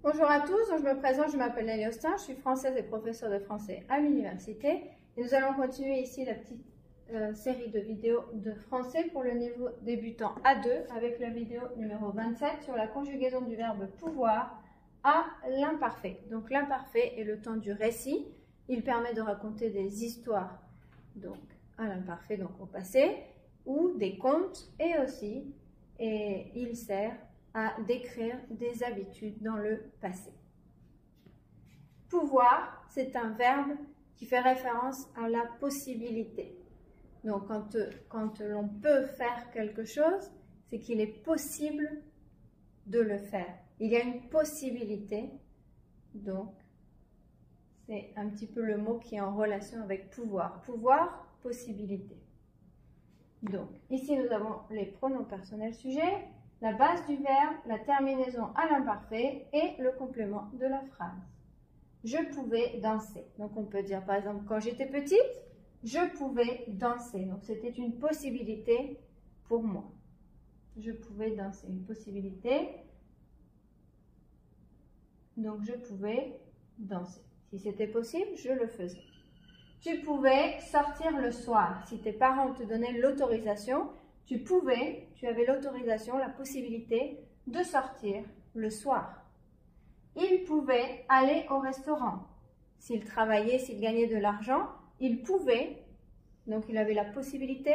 Bonjour à tous, je me présente, je m'appelle Nelly Austin, je suis française et professeure de français à l'université. Et nous allons continuer ici la petite série de vidéos de français pour le niveau débutant A2 avec la vidéo numéro 27 sur la conjugaison du verbe pouvoir à l'imparfait. Donc l'imparfait est le temps du récit, il permet de raconter des histoires donc à l'imparfait, donc au passé, ou des contes et aussi, et il sert à décrire des habitudes dans le passé. Pouvoir, c'est un verbe qui fait référence à la possibilité. Donc, quand l'on peut faire quelque chose, c'est qu'il est possible de le faire. Il y a une possibilité, donc c'est un petit peu le mot qui est en relation avec pouvoir. Pouvoir, possibilité. Donc, ici nous avons les pronoms personnels sujets, la base du verbe, la terminaison à l'imparfait et le complément de la phrase. Je pouvais danser. Donc on peut dire par exemple, quand j'étais petite, je pouvais danser. Donc c'était une possibilité pour moi. Je pouvais danser, une possibilité. Donc je pouvais danser. Si c'était possible, je le faisais. Tu pouvais sortir le soir. Si tes parents te donnaient l'autorisation, tu avais l'autorisation, la possibilité de sortir le soir. Il pouvait aller au restaurant. S'il travaillait, s'il gagnait de l'argent, il pouvait, donc il avait la possibilité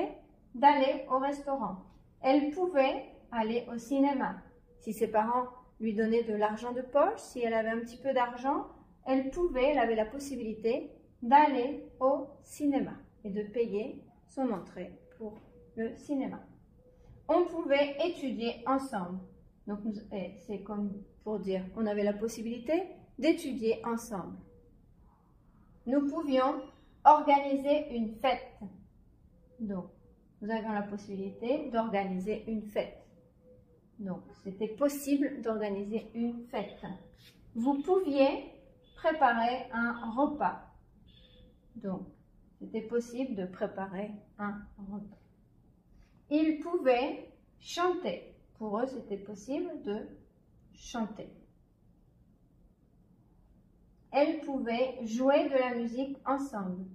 d'aller au restaurant. Elle pouvait aller au cinéma. Si ses parents lui donnaient de l'argent de poche, si elle avait un petit peu d'argent, elle avait la possibilité d'aller au cinéma et de payer son entrée pour le cinéma. On pouvait étudier ensemble. Donc, c'est comme pour dire, on avait la possibilité d'étudier ensemble. Nous pouvions organiser une fête. Donc, nous avions la possibilité d'organiser une fête. Donc, c'était possible d'organiser une fête. Vous pouviez préparer un repas. Donc, c'était possible de préparer un repas. Ils pouvaient chanter. Pour eux, c'était possible de chanter. Elles pouvaient jouer de la musique ensemble.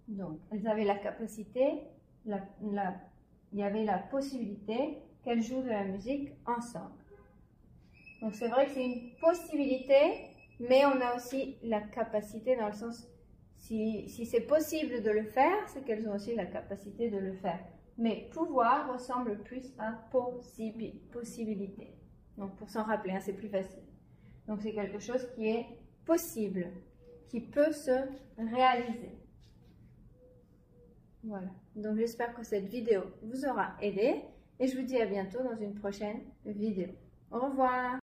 Donc, elles avaient la capacité, il y avait la possibilité qu'elles jouent de la musique ensemble. Donc, c'est vrai que c'est une possibilité, mais on a aussi la capacité dans le sens, si c'est possible de le faire, c'est qu'elles ont aussi la capacité de le faire. Mais pouvoir ressemble plus à possibilité. Donc pour s'en rappeler, hein, c'est plus facile. Donc c'est quelque chose qui est possible, qui peut se réaliser. Voilà. Donc j'espère que cette vidéo vous aura aidé et je vous dis à bientôt dans une prochaine vidéo. Au revoir.